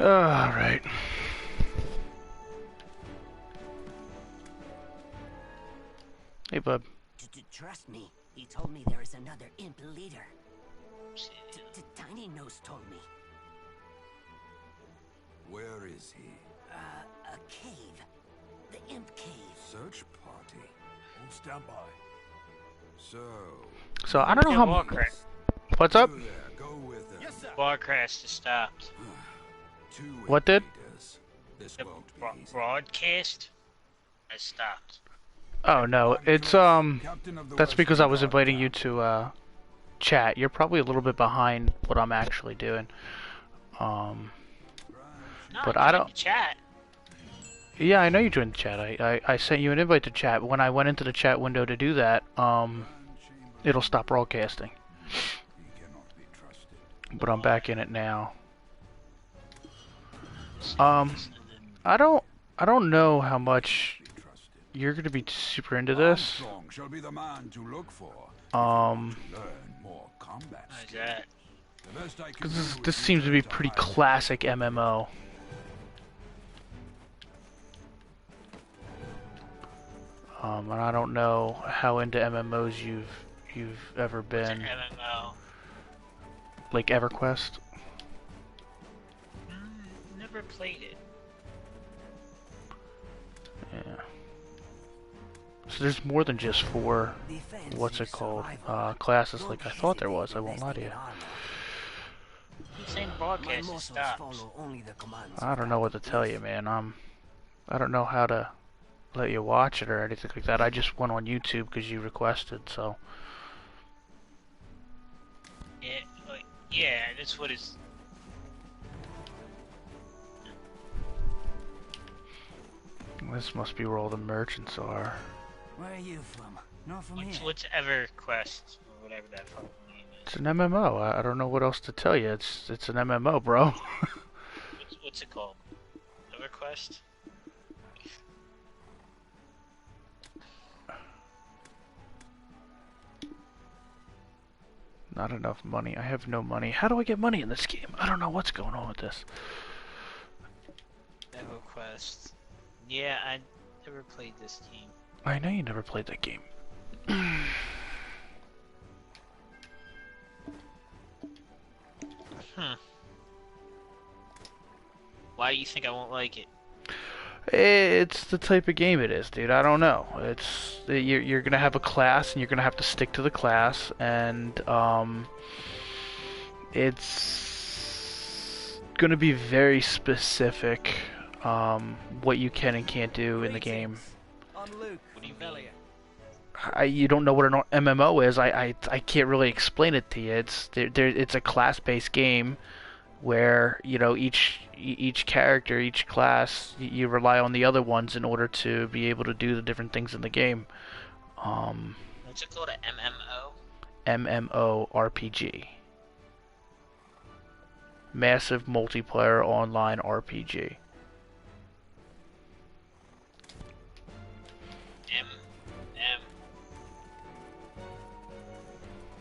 Alright. Hey, bub. Trust me, he told me there is another imp leader. Tiny Nose told me. Where is he? A cave. The imp cave. Search party. We'll stand by. So I don't know how. What's up? Go with them. Yes, sir. Broadcast is stopped. What did? This The won't be easy. broadcast has stopped. Oh no, it's that's because I was inviting you to chat. You're probably a little bit behind what I'm actually doing. No, But I don't. Chat. Yeah, I know you joined the chat. I sent you an invite to chat. When I went into the chat window to do that, it'll stop broadcasting. But I'm back in it now. I don't know how much you're gonna be super into this. Shall be the man to look for. Um, Learn more combat How's that? The best I can because do this is seems to be lead pretty high. classic MMO. And I don't know how into MMOs you've ever What's an been. MMO? Like EverQuest. Never played it. Yeah. So there's more than just four. What's it called? Classes like I thought there was. I won't lie to you. He's saying broadcast is stopped. I don't know what to tell you, man. I don't know how to let you watch it or anything like that. I just went on YouTube because you requested, so. Yeah, that's what it's. This must be where all the merchants are. Where are you from? Not from here. What's EverQuest or whatever that fucking name is? It's an MMO. I don't know what else to tell you. It's an MMO, bro. What's it called? EverQuest? Not enough money. I have no money. How do I get money in this game? I don't know what's going on with this. EverQuest. Yeah, I never played this game. I know you never played that game. Why do you think I won't like it? It's the type of game it is, dude. I don't know. You're gonna have a class, and you're gonna have to stick to the class, and it's gonna be very specific what you can and can't do in the game. I'm Luke. What do you mean? You don't know what an MMO is. I can't really explain it to you. It's a class-based game where each character, each class, you rely on the other ones in order to be able to do the different things in the game. What's it called? A MMO? MMORPG. Massive multiplayer online RPG.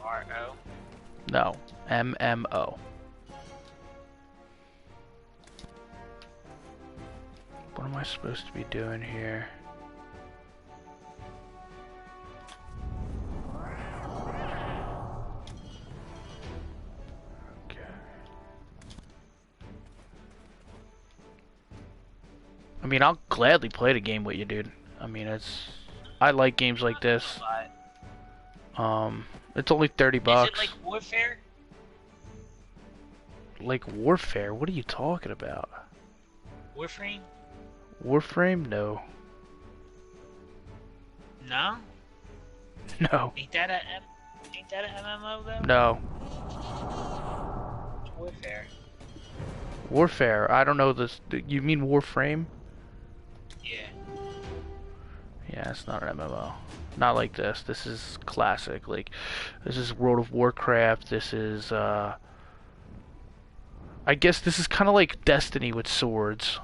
MMRO? No, MMO. What am I supposed to be doing here? Okay. I mean, I'll gladly play the game with you, dude. I mean, I like games like this. It's only $30. Is it like Warfare? Like Warfare? What are you talking about? Warframe? Warframe? No. No? No. Ain't that a MMO though? No. It's Warfare. Warfare. I don't know this. You mean Warframe? Yeah. Yeah, it's not an MMO. Not like this. This is classic. Like, this is World of Warcraft. This is, I guess this is kind of like Destiny with swords.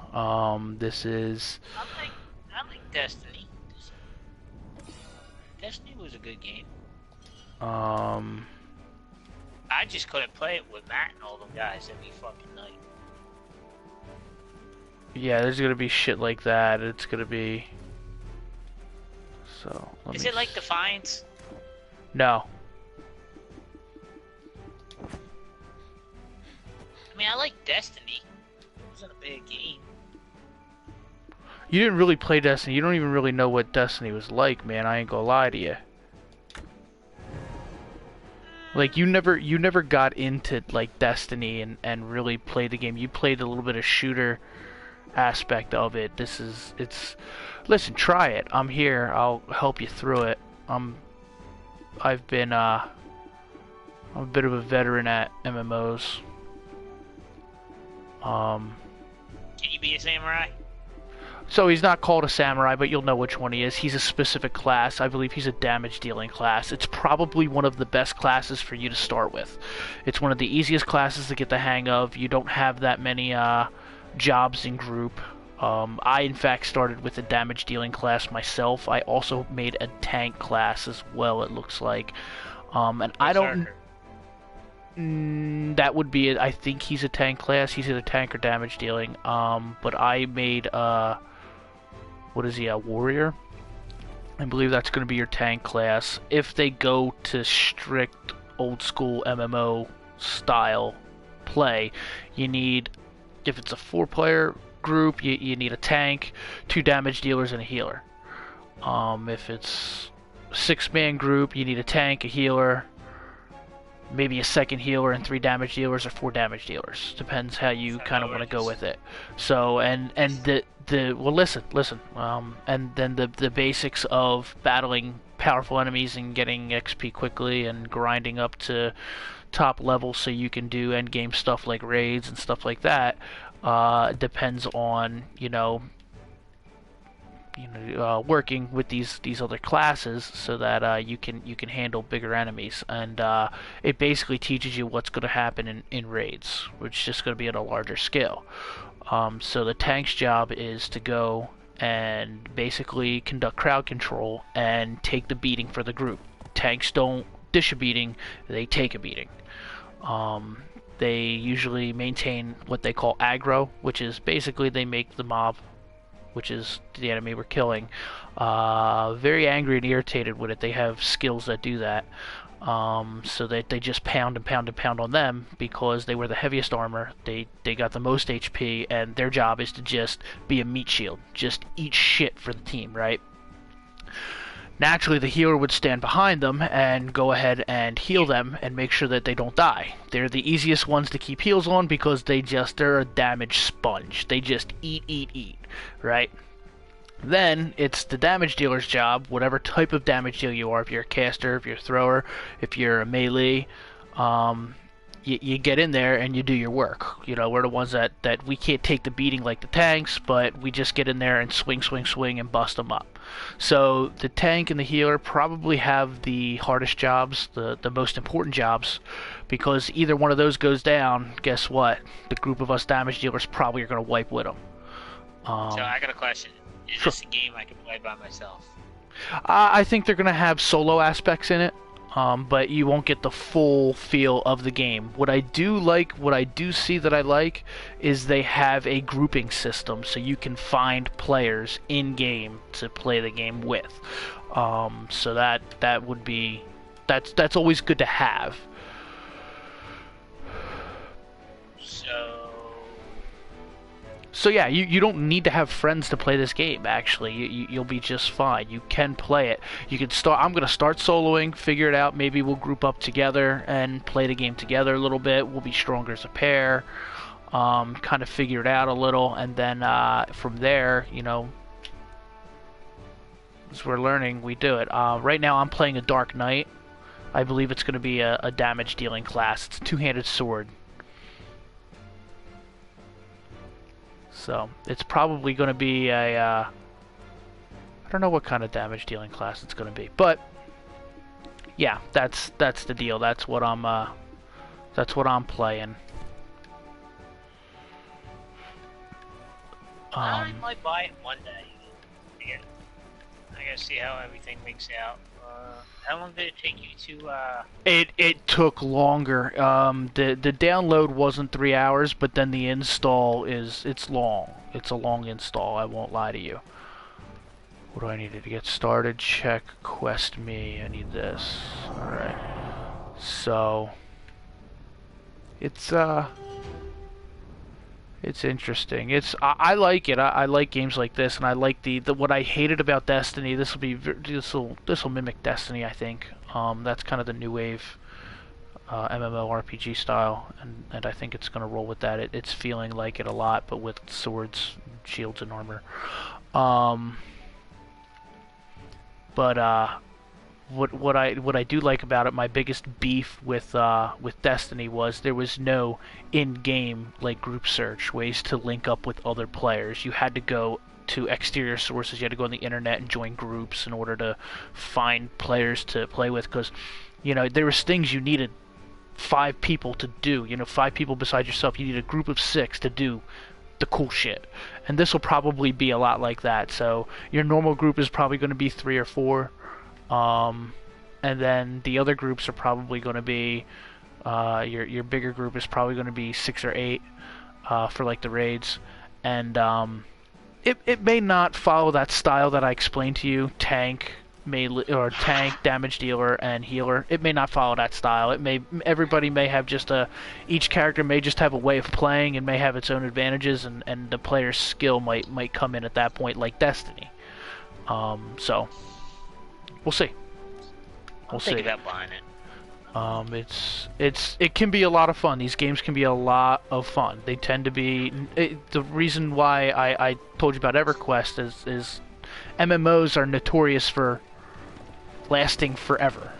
This is... I like Destiny. Destiny was a good game. I just couldn't play it with Matt and all them guys every fucking night. Yeah, there's gonna be shit like that. It's gonna be. So. Is it like Defiance? No. I mean, I like Destiny. It wasn't a big game. You didn't really play Destiny. You don't even really know what Destiny was like, man. I ain't gonna lie to you. Like you never got into like Destiny and really played the game. You played a little bit of shooter aspect of it. Listen, try it. I'm here. I'll help you through it. I'm a bit of a veteran at MMOs. Can you be a samurai? So he's not called a samurai, but you'll know which one he is. He's a specific class. I believe he's a damage dealing class. It's probably one of the best classes for you to start with. It's one of the easiest classes to get the hang of. You don't have that many jobs in group. I in fact started with a damage dealing class myself. I also made a tank class as well, it looks like. And I don't... that would be it. I think he's a tank class. He's either tank or damage dealing. But I made what is he, a warrior? I believe that's going to be your tank class. If they go to strict old school MMO style play, you need, if it's a 4-player group, you need a tank, 2 damage dealers, and a healer. If it's a 6-man group, you need a tank, a healer, maybe a second healer, and 3 damage dealers or 4 damage dealers. Depends how you kind of want to go with it. So and well, listen. And then the basics of battling powerful enemies and getting XP quickly and grinding up to top level so you can do end game stuff like raids and stuff like that. Depends on working with these other classes so that you can handle bigger enemies, and it basically teaches you what's going to happen in raids, which is just going to be at a larger scale. So the tank's job is to go and basically conduct crowd control and take the beating for the group. Tanks don't dish a beating, they take a beating. They usually maintain what they call aggro, which is basically they make the mob, which is the enemy we're killing, very angry and irritated with it. They have skills that do that. So that they just pound and pound and pound on them because they wear the heaviest armor, they got the most HP, and their job is to just be a meat shield, just eat shit for the team, right? Naturally, the healer would stand behind them and go ahead and heal them and make sure that they don't die. They're the easiest ones to keep heals on because they're a damage sponge. They just eat, right? Then it's the damage dealer's job, whatever type of damage dealer you are, if you're a caster, if you're a thrower, if you're a melee, you get in there and you do your work. We're the ones that we can't take the beating like the tanks, but we just get in there and swing and bust them up. So the tank and the healer probably have the hardest jobs, the most important jobs, because either one of those goes down, guess what? The group of us damage dealers probably are going to wipe with them. So I got a question. Is this a game I can play by myself? I think they're going to have solo aspects in it, but you won't get the full feel of the game. What I do see that I like, is they have a grouping system, so you can find players in-game to play the game with. So that would be... That's always good to have. So yeah, you don't need to have friends to play this game, actually. You'll be just fine. You can play it. You can start... I'm going to start soloing, figure it out. Maybe we'll group up together and play the game together a little bit. We'll be stronger as a pair. Kind of figure it out a little. And then from there, as we're learning, we do it. Right now I'm playing a Dark Knight. I believe it's going to be a damage dealing class. It's a two-handed sword. So it's probably going to be a, I don't know what kind of damage dealing class it's going to be, but yeah, that's the deal. That's what I'm playing. I might buy it one day. Again, I gotta see how everything makes out. How long did it take you to? It took longer. The download wasn't 3 hours, but then the install it's long. it's a long install. I won't lie to you. What do I need to get started? Check quest me. I need this. All right. So it's interesting. I like it. I like games like this, and I like the what I hated about Destiny. This will mimic Destiny, I think. That's kind of the new wave MMORPG style, and I think it's going to roll with that. It's feeling like it a lot, but with swords, shields, and armor. But what I do like about it, my biggest beef with Destiny was there was no in-game like group search, ways to link up with other players. You had to go to exterior sources. You had to go on the internet and join groups in order to find players to play with, because there was things you needed 5 people to do. 5 people besides yourself. You need a group of 6 to do the cool shit. And this will probably be a lot like that. So your normal group is probably going to be 3 or 4. And then the other groups are probably going to be your bigger group is probably going to be 6 or 8 for like the raids. And it may not follow that style that I explained to you, tank, damage dealer, and healer. It may not follow that style. Everybody may have each character may just have a way of playing and may have its own advantages, and the player's skill might come in at that point, like Destiny. So we'll see. We'll think about buying it. It can be a lot of fun. These games can be a lot of fun. They tend to be. The reason why I told you about EverQuest is MMOs are notorious for lasting forever.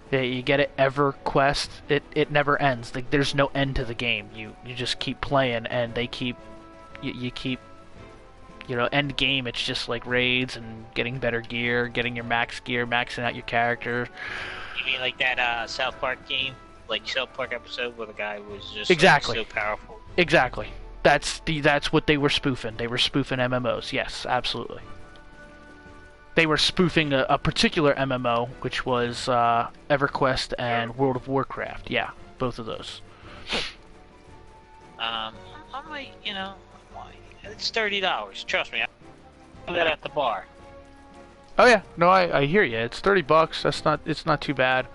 You get it, EverQuest. It never ends. Like, there's no end to the game. You just keep playing, and they keep you keep. End game, it's just like raids and getting better gear, getting your max gear, maxing out your character. You mean like that South Park game? Like South Park episode where the guy was just exactly so powerful? Exactly. That's what they were spoofing. They were spoofing MMOs. Yes, absolutely. They were spoofing a particular MMO, which was EverQuest and World of Warcraft. Yeah, both of those. I might, it's $30. Trust me, I do that at the bar. Oh yeah, no, I hear you. It's $30. It's not too bad.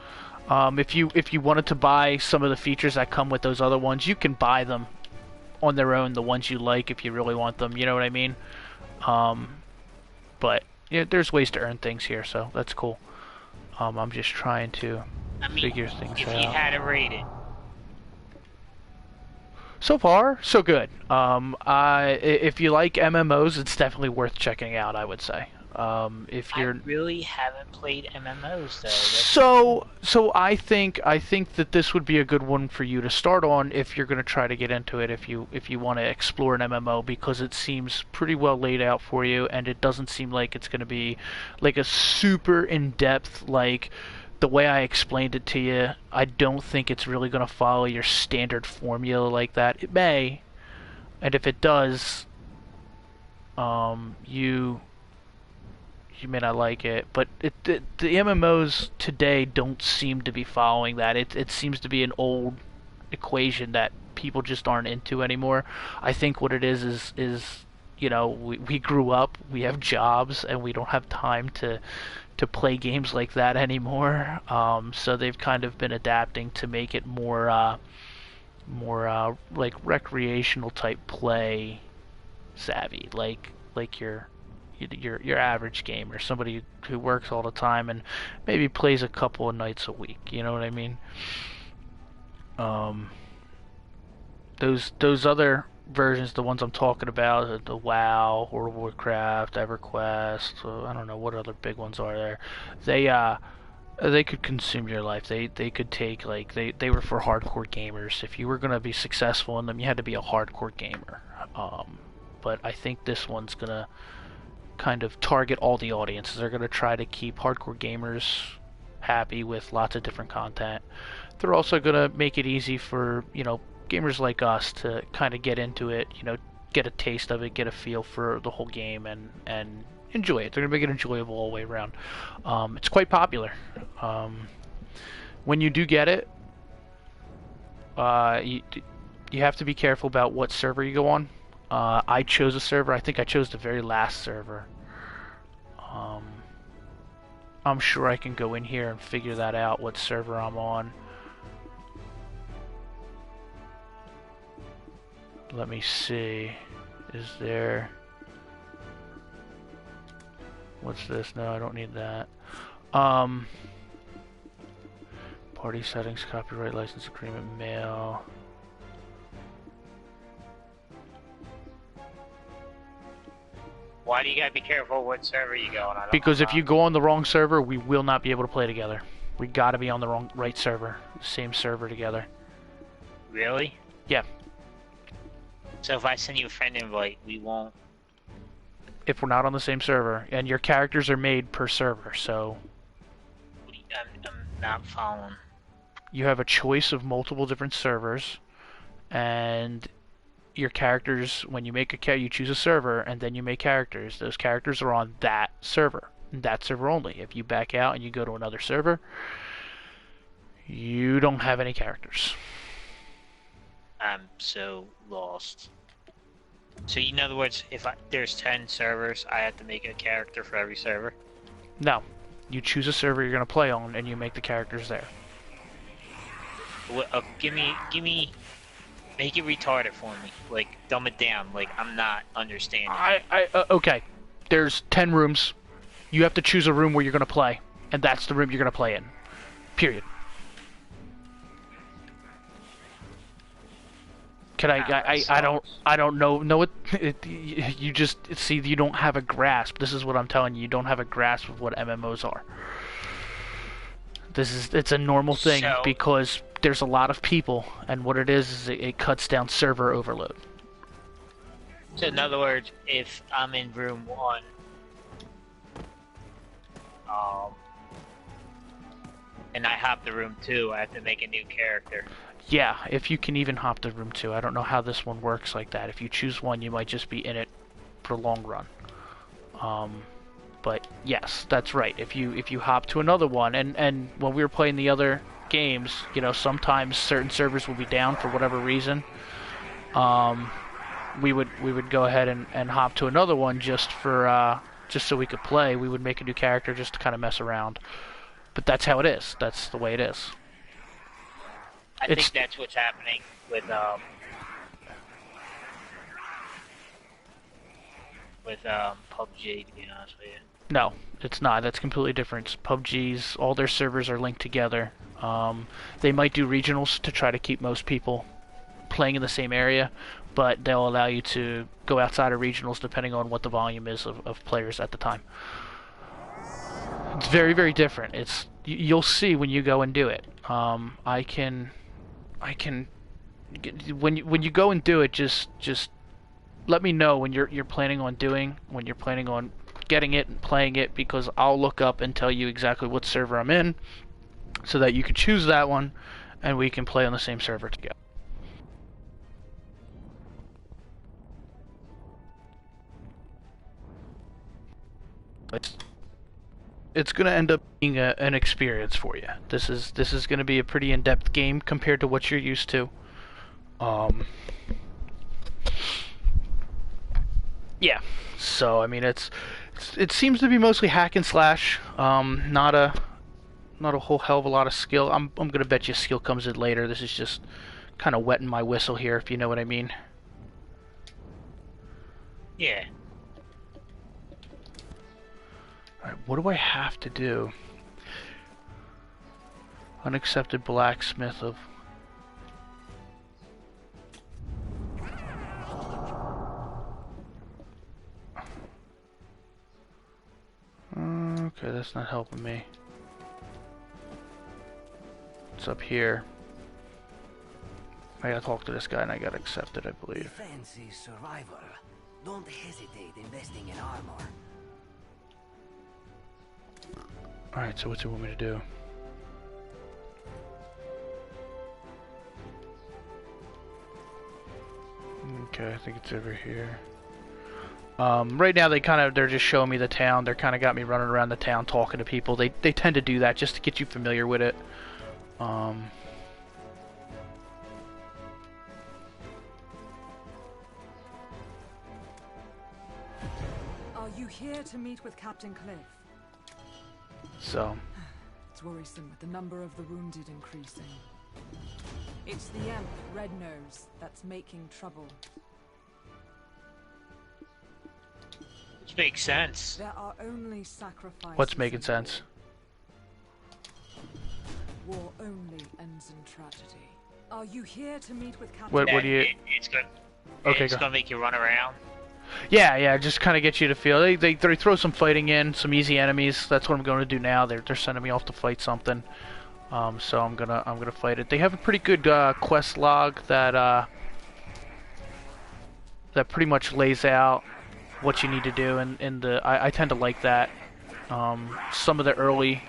If you wanted to buy some of the features that come with those other ones, you can buy them on their own. The ones you like, if you really want them, you know what I mean. But there's ways to earn things here, so that's cool. I'm just trying to figure things out. If you had to rate it. So far, so good. If you like MMOs, it's definitely worth checking out, I would say. I really haven't played MMOs though. So I think that this would be a good one for you to start on if you're going to try to get into it. If you want to explore an MMO, because it seems pretty well laid out for you, and it doesn't seem like it's going to be like a super in-depth like. The way I explained it to you, I don't think it's really going to follow your standard formula like that. It may, and if it does, you may not like it. But the MMOs today don't seem to be following that. It seems to be an old equation that people just aren't into anymore. I think what it is we grew up, we have jobs, and we don't have time to play games like that anymore. So they've kind of been adapting to make it more like recreational type play savvy, like your average gamer, somebody who works all the time and maybe plays a couple of nights a week. You know what I mean? Those other versions, the ones I'm talking about, the WoW, World of Warcraft, EverQuest, I don't know what other big ones are there. They could consume your life. They could take, like, they were for hardcore gamers. If you were going to be successful in them, you had to be a hardcore gamer. But I think this one's going to kind of target all the audiences. They're going to try to keep hardcore gamers happy with lots of different content. They're also going to make it easy for, gamers like us to kind of get into it, get a taste of it, get a feel for the whole game, and enjoy it. They're going to make it enjoyable all the way around. It's quite popular. When you do get it, you have to be careful about what server you go on. I chose a server. I think I chose the very last server. I'm sure I can go in here and figure that out, what server I'm on. Let me see. Is there... What's this? No, I don't need that. Party settings, copyright license agreement, mail. Why do you gotta be careful what server you go on? Because if you go on the wrong server, we will not be able to play together. We gotta be on the right server. Same server together. Really? Yeah. So if I send you a friend invite, we won't... If we're not on the same server. And your characters are made per server, so... I'm not following. You have a choice of multiple different servers, and your characters, when you make you choose a server, and then you make characters. Those characters are on that server only. If you back out and you go to another server, you don't have any characters. I'm so lost. So in other words, if there's 10 servers, I have to make a character for every server? No. You choose a server you're going to play on, and you make the characters there. Give me, make it retarded for me. Like, dumb it down. Like, I'm not understanding. Okay. There's 10 rooms. You have to choose a room where you're going to play, and that's the room you're going to play in. Period. Can I don't know it, you just see, you don't have a grasp. This is what I'm telling you. You don't have a grasp of what MMOs are. It's a normal thing because there's a lot of people, and what it is it cuts down server overload. So in other words, if I'm in room 1, and I hop to room 2, I have to make a new character. Yeah, if you can even hop to room 2. I don't know how this one works like that. If you choose one, you might just be in it for the long run. But yes, that's right. If you hop to another one, and when we were playing the other games, you know, sometimes certain servers will be down for whatever reason. We would go ahead and hop to another one just so we could play. We would make a new character just to kind of mess around. But that's how it is. That's the way it is. I think that's what's happening with PUBG, to be honest with you. No, it's not. That's completely different. PUBG's, all their servers are linked together. They might do regionals to try to keep most people playing in the same area, but they'll allow you to go outside of regionals depending on what the volume is of players at the time. It's very, very different. You'll see when you go and do it. When you go and do it, just let me know when you're planning on getting it and playing it, because I'll look up and tell you exactly what server I'm in, so that you can choose that one, and we can play on the same server together. It's going to end up being an experience for you. This is going to be a pretty in-depth game compared to what you're used to. Yeah. So I mean, it seems to be mostly hack and slash. Not a whole hell of a lot of skill. I'm going to bet you skill comes in later. This is just kind of wetting my whistle here, if you know what I mean. Yeah. Alright, what do I have to do? Unaccepted blacksmith of... Okay, that's not helping me. It's up here. I gotta talk to this guy and I gotta accept it, I believe. Defense is survival. Don't hesitate investing in armor. Alright, so what's it want me to do? Okay, I think it's over here. Right now they're just showing me the town. They're kind of got me running around the town talking to people. They tend to do that just to get you familiar with it. you here to meet with Captain Cliff? So, It's worrisome with the number of the wounded increasing. It's the Emp, Red Nose, that's making trouble. Which makes sense. There are only sacrifices. what's making in sense? war only ends in tragedy. Are you here to meet with Captain? What do you? It's good. Okay, It's go. gonna make you run around. Yeah, just kind of get you to feel. They throw some fighting in, some easy enemies. That's what I'm going to do now. They're sending me off to fight something. So I'm gonna fight it. They have a pretty good quest log that pretty much lays out what you need to do, and I tend to like that. Some of the early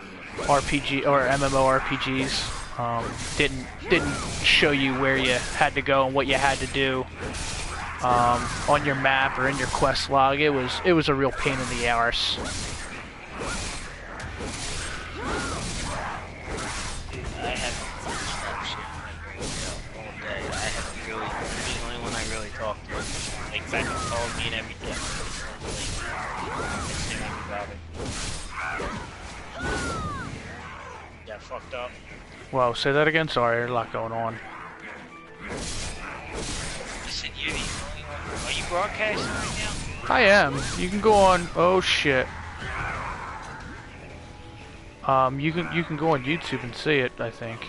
RPG or MMORPGs didn't show you where you had to go and what you had to do on your map or in your quest log. It was a real pain in the arse. I haven't all day. I haven't really. You're the only one I really talked to. Like, Becca called me and everything. Got fucked up. Whoa, say that again? Sorry, there's a lot going on. Listen, you're the only one. Are you broadcasting right now? I am. You can go on. Oh shit. You can go on YouTube and see it, I think.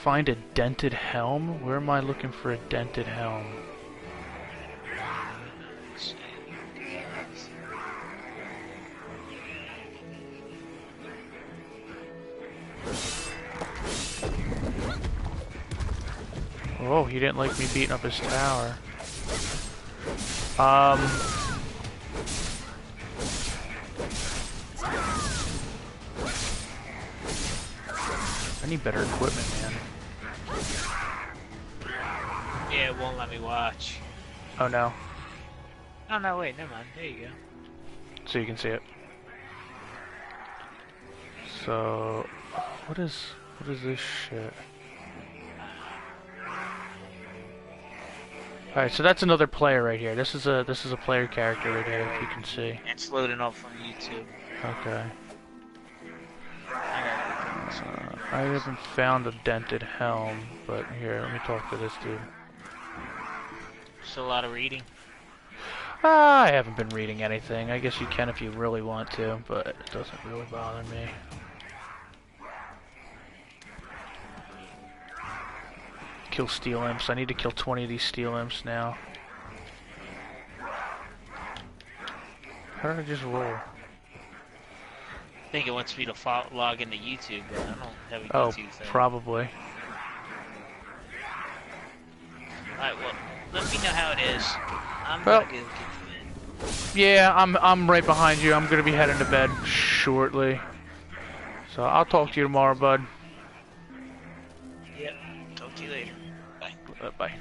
Find a dented helm? Where am I looking for a dented helm? Oh, he didn't like me beating up his tower. I need better equipment, man. Yeah, it won't let me watch. Oh no. Oh no, wait, never mind. There you go. So you can see it. So, what is this shit? Alright, so that's another player right here. This is a player character right here, if you can see. It's loading up from YouTube. Okay. I haven't found a dented helm, but here, let me talk to this dude. Still a lot of reading. I haven't been reading anything. I guess you can if you really want to, but it doesn't really bother me. Kill steel imps. I need to kill 20 of these steel imps now. How did I just roll? I think it wants me to log into YouTube, but I don't have a Oh, YouTube thing. probably. Alright, well, let me know how it is. I'm Well, gonna go get to bed. Yeah, I'm right behind you. I'm gonna be heading to bed shortly. So I'll talk to you tomorrow, bud. Yep, talk to you later. Bye. Bye.